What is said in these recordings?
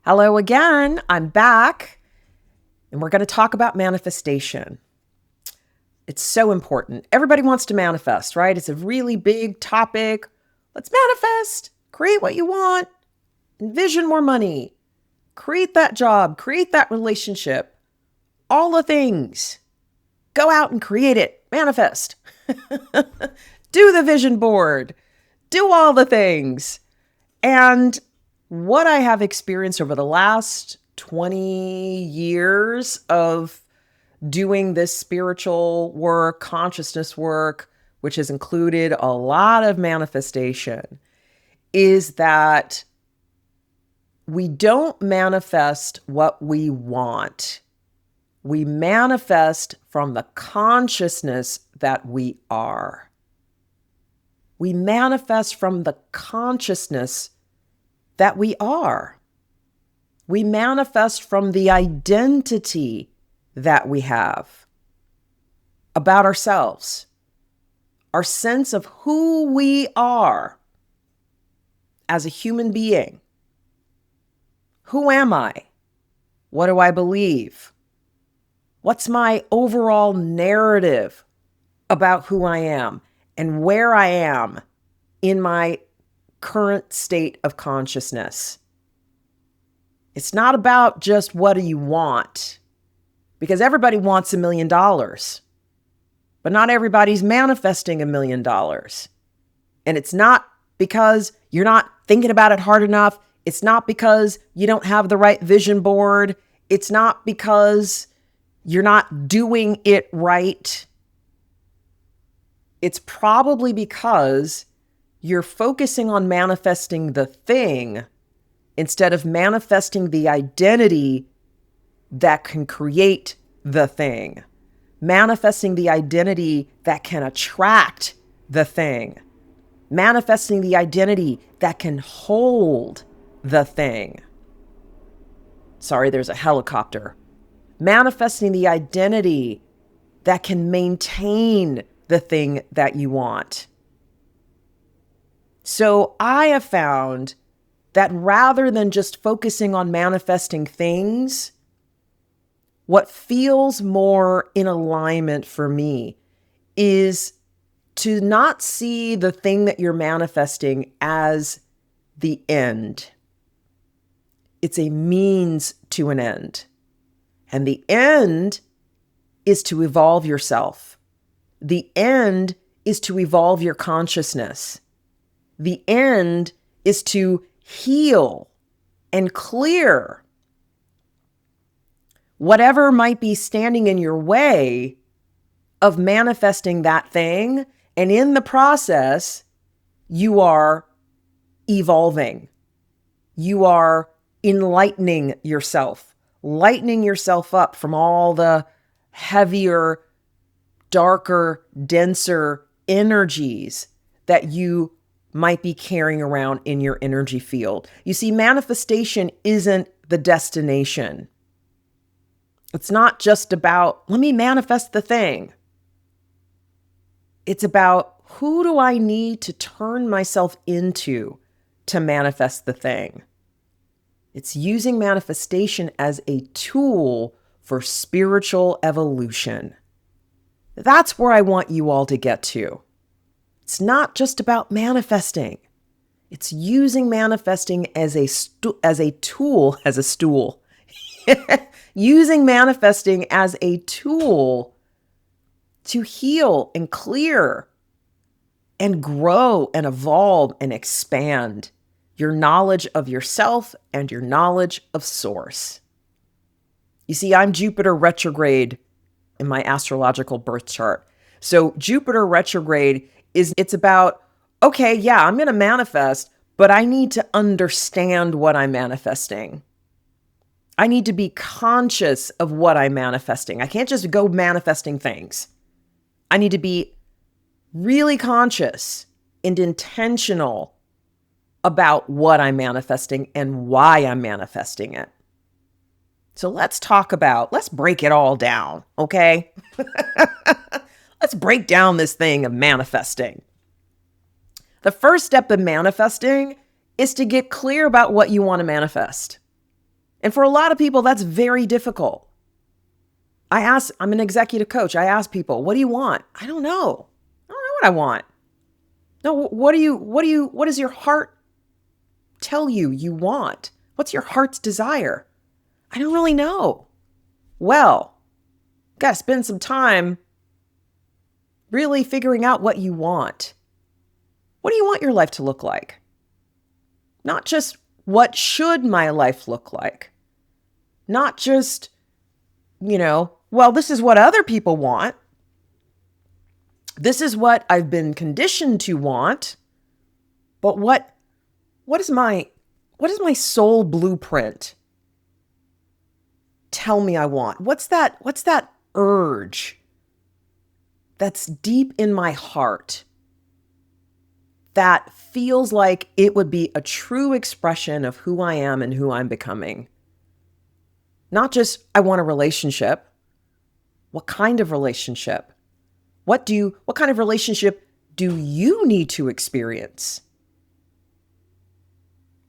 Hello again. I'm back, and we're going to talk about manifestation. It's so important. Everybody wants to manifest, right? It's a really big topic. Let's manifest, create what you want, envision more money, create that job, create that relationship, all the things. Go out and create it, manifest. Do the vision board, do all the things. And what I have experienced over the last 20 years of doing this spiritual work, consciousness work, which has included a lot of manifestation, is that we don't manifest what we want. We manifest from the consciousness that we are. We manifest from the consciousness that we are. We manifest from the identity that we have about ourselves, our sense of who we are as a human being. Who am I? What do I believe? What's my overall narrative about who I am and where I am in my current state of consciousness? It's not about just what do you want, because everybody wants $1 million, but not everybody's manifesting $1 million. And it's not because you're not thinking about it hard enough. It's not because you don't have the right vision board. It's not because you're not doing it right. It's probably because you're focusing on manifesting the thing instead of manifesting the identity that can create the thing. Manifesting the identity that can attract the thing. Manifesting the identity that can hold the thing. Sorry, there's a helicopter. Manifesting the identity that can maintain the thing that you want. So I have found that rather than just focusing on manifesting things, what feels more in alignment for me is to not see the thing that you're manifesting as the end. It's a means to an end. And the end is to evolve yourself. The end is to evolve your consciousness. The end is to heal and clear whatever might be standing in your way of manifesting that thing. And in the process, you are evolving. You are enlightening yourself, lightening yourself up from all the heavier, darker, denser energies that you might be carrying around in your energy field. You see, manifestation isn't the destination. It's not just about, let me manifest the thing. It's about, who do I need to turn myself into to manifest the thing? It's using manifestation as a tool for spiritual evolution. That's where I want you all to get to. It's not just about manifesting. It's using manifesting as a tool, using manifesting as a tool to heal and clear and grow and evolve and expand your knowledge of yourself and your knowledge of source. You see, I'm Jupiter retrograde in my astrological birth chart. So Jupiter retrograde it's about, okay, yeah, I'm going to manifest, but I need to understand what I'm manifesting. I need to be conscious of what I'm manifesting. I can't just go manifesting things. I need to be really conscious and intentional about what I'm manifesting and why I'm manifesting it. So let's break it all down, okay? Let's break down this thing of manifesting. The first step in manifesting is to get clear about what you want to manifest. And for a lot of people, that's very difficult. I'm an executive coach. I ask people, what do you want? I don't know. I don't know what I want. No, what does your heart tell you want? What's your heart's desire? I don't really know. Well, gotta spend some time really figuring out what you want. What do you want your life to look like? Not just what should my life look like? Not just, well, this is what other people want. This is what I've been conditioned to want. But what is my soul blueprint tell me I want? What's that urge that's deep in my heart that feels like it would be a true expression of who I am and who I'm becoming? Not just, I want a relationship. What kind of relationship? What kind of relationship do you need to experience?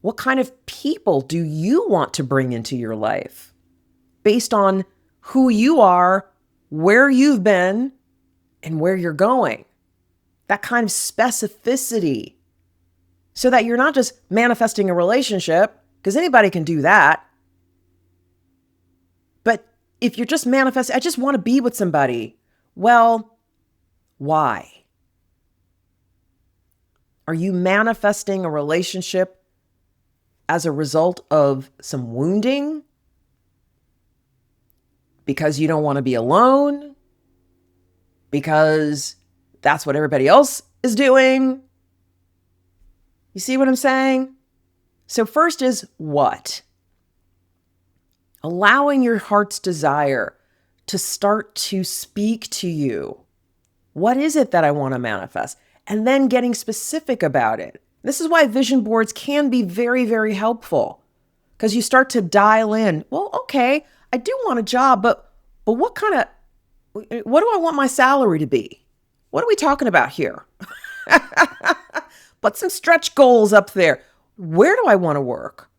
What kind of people do you want to bring into your life based on who you are, where you've been, and where you're going? That kind of specificity, so that you're not just manifesting a relationship, because anybody can do that. But if you're just manifesting, I just want to be with somebody. Well, why? Are you manifesting a relationship as a result of some wounding? Because you don't want to be alone? Because that's what everybody else is doing? You see what I'm saying? So first is what? Allowing your heart's desire to start to speak to you. What is it that I want to manifest? And then getting specific about it. This is why vision boards can be very, very helpful, because you start to dial in. Well, okay, I do want a job, but what do I want my salary to be? What are we talking about here? Put some stretch goals up there. Where do I want to work?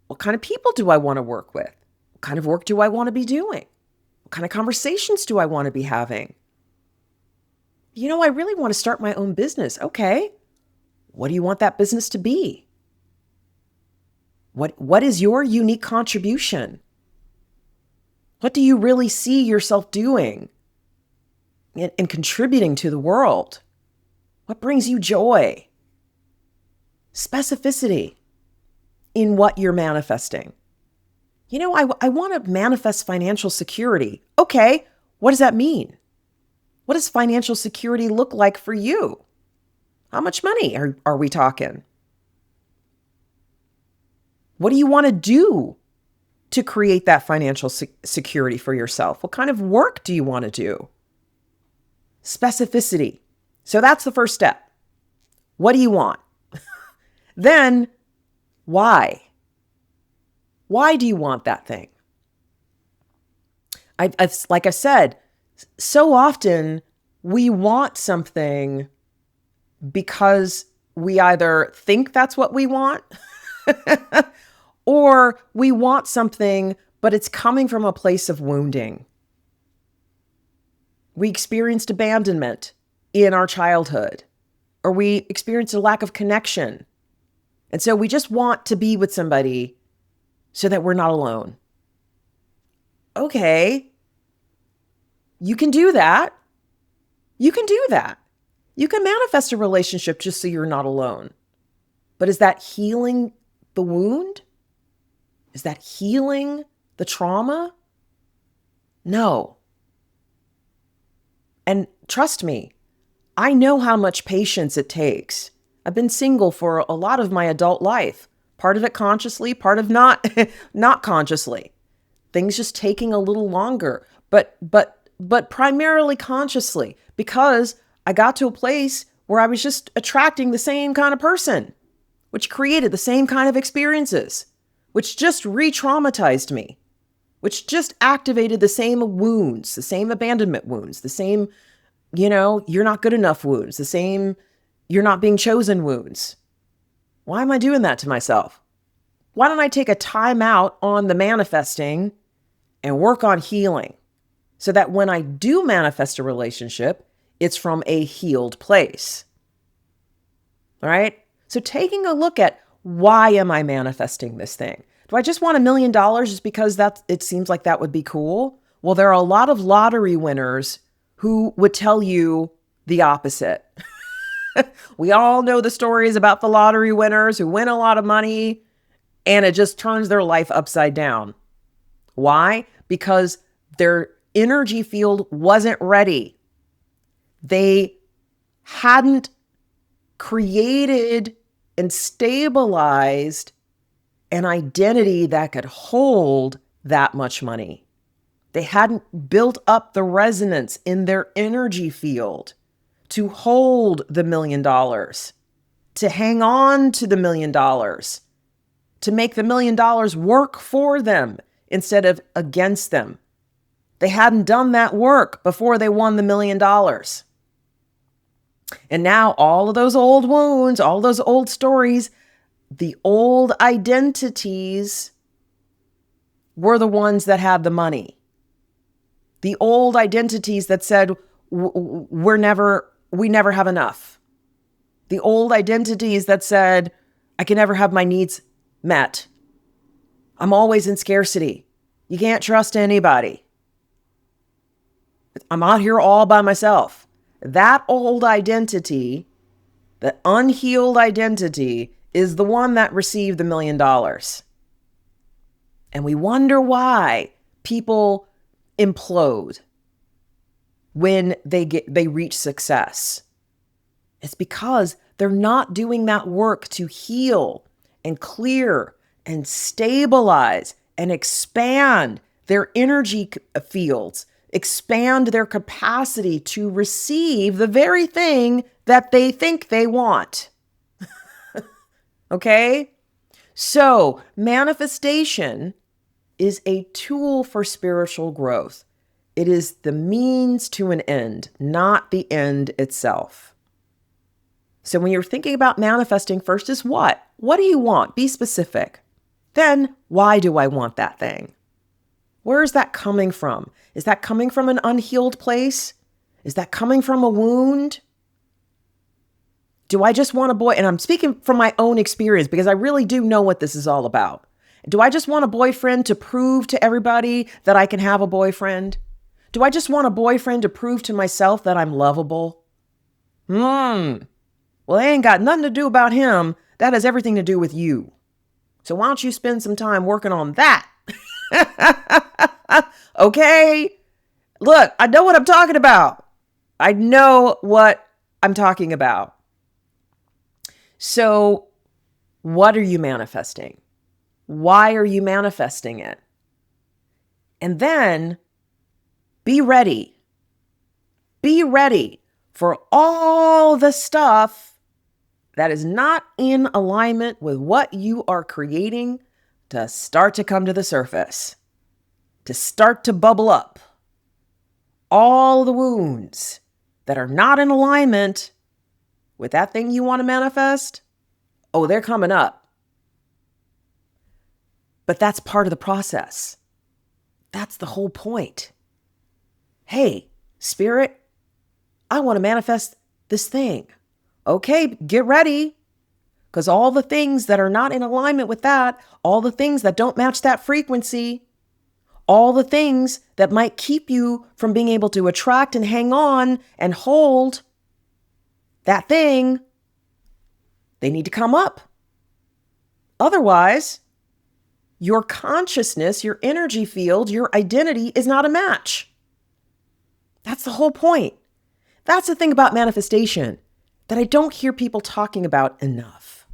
What kind of people do I want to work with? What kind of work do I want to be doing? What kind of conversations do I want to be having? I really want to start my own business. Okay. What do you want that business to be? What is your unique contribution? What do you really see yourself doing and contributing to the world? What brings you joy? Specificity in what you're manifesting. I want to manifest financial security. Okay, what does that mean? What does financial security look like for you? How much money are we talking? What do you want to do to create that financial security for yourself? What kind of work do you want to do? Specificity. So that's the first step. What do you want? Then, why? Why do you want that thing? Like I said, so often we want something because we either think that's what we want or we want something, but it's coming from a place of wounding. We experienced abandonment in our childhood, or we experienced a lack of connection. And so we just want to be with somebody so that we're not alone. Okay. You can do that. You can do that. You can manifest a relationship just so you're not alone. But is that healing the wound? Is that healing the trauma? No. And trust me, I know how much patience it takes. I've been single for a lot of my adult life. Part of it consciously, part of not consciously. Things just taking a little longer, but primarily consciously, because I got to a place where I was just attracting the same kind of person, which created the same kind of experiences, which just re-traumatized me, which just activated the same wounds, the same abandonment wounds, the same, you're not good enough wounds, the same, you're not being chosen wounds. Why am I doing that to myself? Why don't I take a time out on the manifesting and work on healing so that when I do manifest a relationship, it's from a healed place? All right. So taking a look at, why am I manifesting this thing? Do I just want $1 million just because it seems like that would be cool? Well, there are a lot of lottery winners who would tell you the opposite. We all know the stories about the lottery winners who win a lot of money and it just turns their life upside down. Why? Because their energy field wasn't ready. They hadn't created and stabilized an identity that could hold that much money. They hadn't built up the resonance in their energy field to hold the $1 million, to hang on to the $1 million, to make the $1 million work for them instead of against them. They hadn't done that work before they won the $1 million. And now all of those old wounds, all those old stories, the old identities were the ones that had the money. The old identities that said, we never have enough. The old identities that said, I can never have my needs met. I'm always in scarcity. You can't trust anybody. I'm out here all by myself. That old identity, the unhealed identity, is the one that received the $1 million. And we wonder why people implode when they reach success. It's because they're not doing that work to heal and clear and stabilize and expand their energy fields, expand their capacity to receive the very thing that they think they want. Okay? So, manifestation is a tool for spiritual growth. It is the means to an end, not the end itself. So when you're thinking about manifesting, first is what? What do you want? Be specific. Then, why do I want that thing? Where is that coming from? Is that coming from an unhealed place? Is that coming from a wound? Do I just want a boy? And I'm speaking from my own experience because I really do know what this is all about. Do I just want a boyfriend to prove to everybody that I can have a boyfriend? Do I just want a boyfriend to prove to myself that I'm lovable? Well, it ain't got nothing to do about him. That has everything to do with you. So why don't you spend some time working on that? Okay? Look, I know what I'm talking about. I know what I'm talking about. So what are you manifesting? Why are you manifesting it? And then be ready. Be ready for all the stuff that is not in alignment with what you are creating to start to come to the surface, to start to bubble up. All the wounds that are not in alignment with that thing you want to manifest, oh, they're coming up. But that's part of the process. That's the whole point. Hey, spirit, I want to manifest this thing. Okay, get ready. Because all the things that are not in alignment with that, all the things that don't match that frequency, all the things that might keep you from being able to attract and hang on and hold that thing, they need to come up. Otherwise, your consciousness, your energy field, your identity is not a match. That's the whole point. That's the thing about manifestation that I don't hear people talking about enough.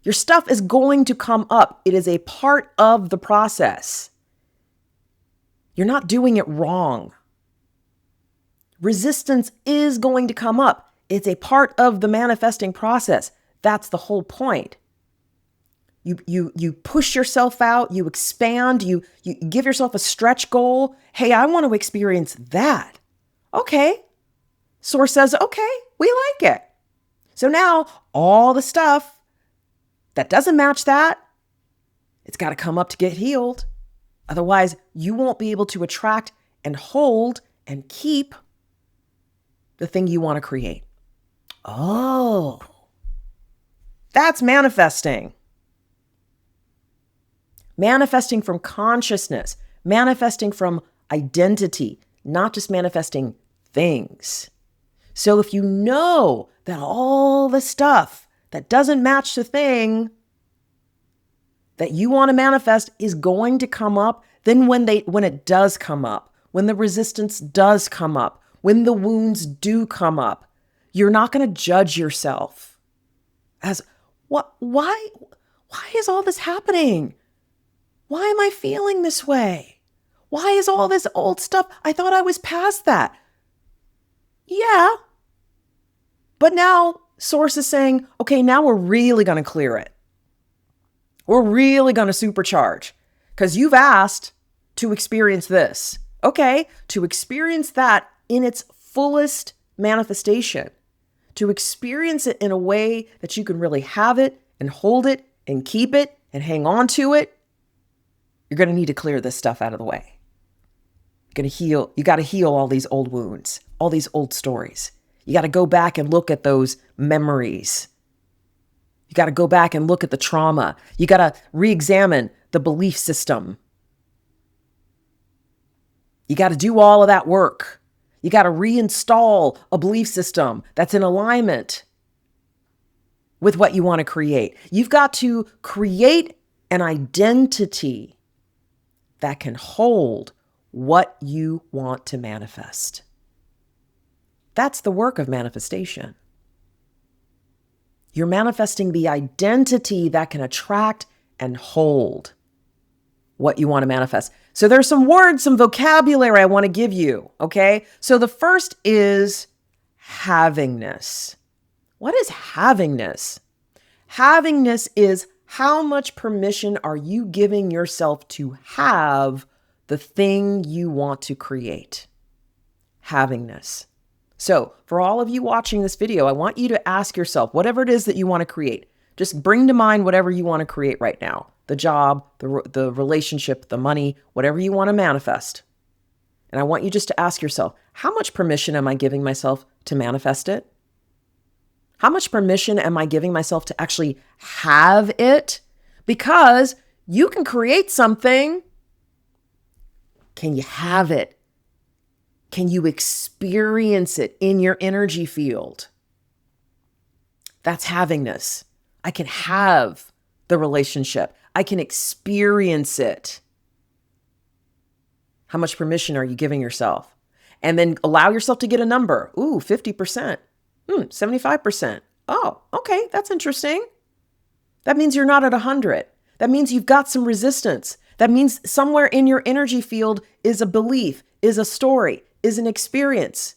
Your stuff is going to come up. It is a part of the process. You're not doing it wrong. Resistance is going to come up. It's a part of the manifesting process. That's the whole point. You push yourself out, you expand, you give yourself a stretch goal. Hey, I want to experience that. Okay. Source says, okay, we like it. So now all the stuff that doesn't match that, It's got to come up to get healed. Otherwise, you won't be able to attract and hold and keep the thing you want to create. Oh, that's manifesting. Manifesting from consciousness, manifesting from identity, not just manifesting things. So if you know that all the stuff that doesn't match the thing that you want to manifest is going to come up, then when it does come up, when the resistance does come up, when the wounds do come up, you're not going to judge yourself as why is all this happening? Why am I feeling this way? Why is all this old stuff? I thought I was past that. Yeah. But now Source is saying, okay, now we're really going to clear it. We're really going to supercharge because you've asked to experience this. Okay, to experience that in its fullest manifestation, to experience it in a way that you can really have it and hold it and keep it and hang on to it, you're going to need to clear this stuff out of the way. You're going to heal. You got to heal all these old wounds, all these old stories. You got to go back and look at those memories. You got to go back and look at the trauma. You got to re-examine the belief system. You got to do all of that work. You got to reinstall a belief system that's in alignment with what you want to create. You've got to create an identity that can hold what you want to manifest. That's the work of manifestation. You're manifesting the identity that can attract and hold what you want to manifest. So there's some words, some vocabulary I want to give you, okay? So the first is havingness. What is havingness? Havingness is how much permission are you giving yourself to have the thing you want to create? Havingness. So for all of you watching this video, I want you to ask yourself, whatever it is that you want to create, just bring to mind whatever you want to create right now. The job, the relationship, the money, whatever you want to manifest. And I want you just to ask yourself, how much permission am I giving myself to manifest it? How much permission am I giving myself to actually have it? Because you can create something. Can you have it? Can you experience it in your energy field? That's havingness. I can have the relationship. I can experience it. How much permission are you giving yourself? And then allow yourself to get a number. Ooh, 50%. 75%. Oh, okay, that's interesting. That means you're not at 100. That means you've got some resistance. That means somewhere in your energy field is a belief, is a story, is an experience,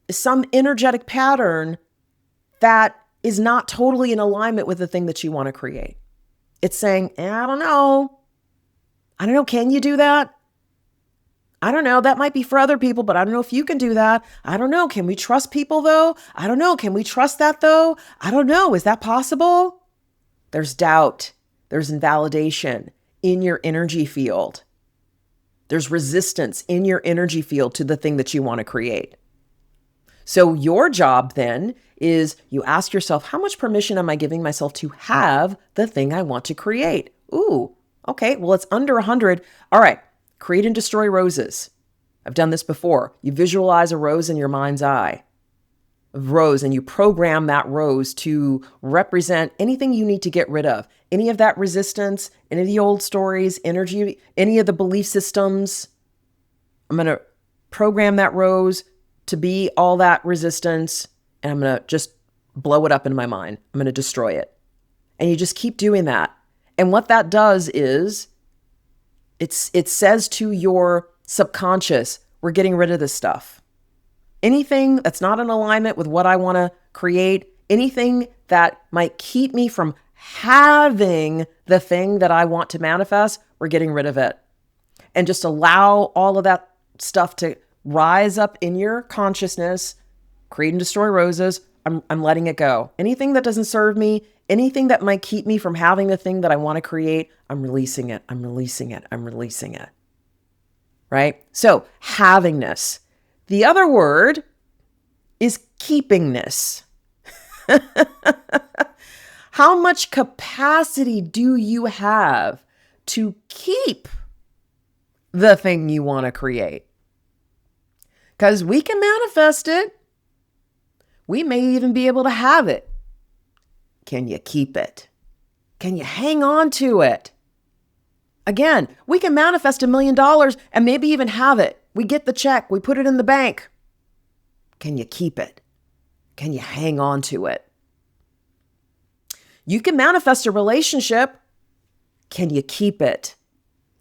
is some energetic pattern that is not totally in alignment with the thing that you want to create. It's saying, I don't know. Can you do that? I don't know. That might be for other people, but I don't know if you can do that. I don't know. Can we trust people though? I don't know. Can we trust that though? I don't know. Is that possible? There's doubt. There's invalidation in your energy field. There's resistance in your energy field to the thing that you want to create. So your job then is you ask yourself, how much permission am I giving myself to have the thing I want to create? Ooh, okay. Well, it's under 100. All right. Create and destroy roses. I've done this before. You visualize a rose in your mind's eye. A rose, and you program that rose to represent anything you need to get rid of. Any of that resistance, any of the old stories, energy, any of the belief systems. I'm going to program that rose to be all that resistance, and I'm going to just blow it up in my mind. I'm going to destroy it. And you just keep doing that. And what that does is it says to your subconscious, we're getting rid of this stuff. Anything that's not in alignment with what I want to create, anything that might keep me from having the thing that I want to manifest, we're getting rid of it. And just allow all of that stuff to rise up in your consciousness, create and destroy roses. I'm letting it go. Anything that doesn't serve me, Anything that might keep me from having the thing that I want to create, I'm releasing it. I'm releasing it. I'm releasing it. Right? So, havingness. The other word is keepingness. How much capacity do you have to keep the thing you want to create? Because we can manifest it. We may even be able to have it. Can you keep it? Can you hang on to it? Again, we can manifest $1 million and maybe even have it. We get the check, we put it in the bank. Can you keep it? Can you hang on to it? You can manifest a relationship. Can you keep it?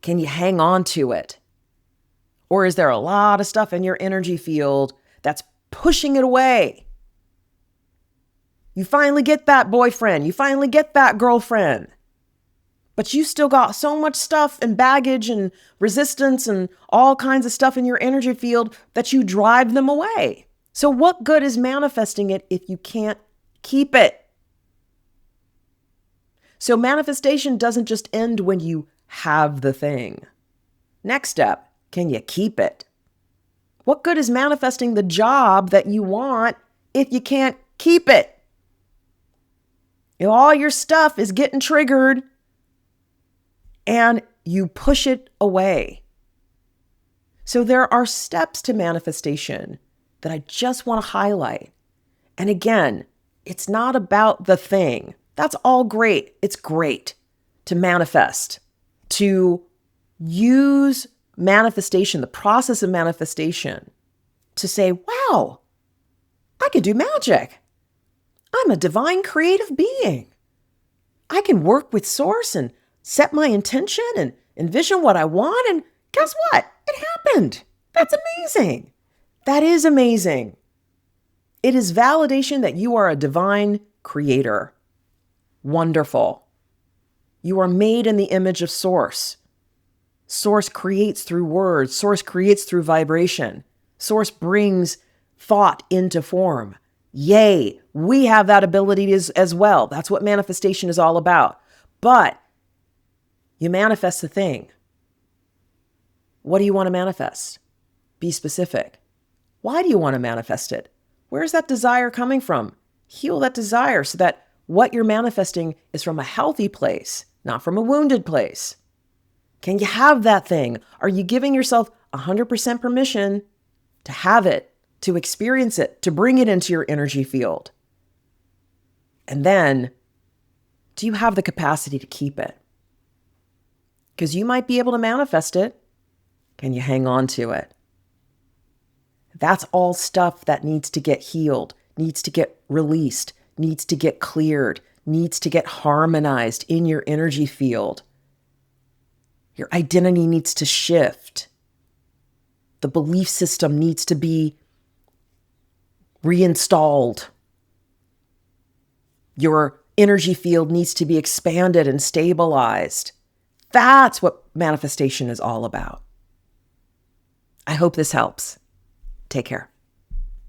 Can you hang on to it? Or is there a lot of stuff in your energy field that's pushing it away? You finally get that boyfriend. You finally get that girlfriend. But you still got so much stuff and baggage and resistance and all kinds of stuff in your energy field that you drive them away. So what good is manifesting it if you can't keep it? So manifestation doesn't just end when you have the thing. Next step, can you keep it? What good is manifesting the job that you want if you can't keep it? All your stuff is getting triggered and you push it away. So there are steps to manifestation that I just want to highlight. And again, it's not about the thing. That's all great. It's great to manifest, to use manifestation, the process of manifestation, to say, wow, I can do magic. I'm a divine creative being. I can work with source and set my intention and envision what I want. And guess what? It happened. That's amazing. That is amazing. It is validation that you are a divine creator. Wonderful. You are made in the image of source. Source creates through words. Source creates through vibration. Source brings thought into form. Yay, we have that ability as well. That's what manifestation is all about. But you manifest the thing. What do you want to manifest? Be specific. Why do you want to manifest it? Where's that desire coming from? Heal that desire so that what you're manifesting is from a healthy place, not from a wounded place. Can you have that thing? Are you giving yourself 100% permission to have it, to experience it, to bring it into your energy field? And then, do you have the capacity to keep it? Because you might be able to manifest it. Can you hang on to it? That's all stuff that needs to get healed, needs to get released, needs to get cleared, needs to get harmonized in your energy field. Your identity needs to shift. The belief system needs to be reinstalled. Your energy field needs to be expanded and stabilized. That's what manifestation is all about. I hope this helps. Take care.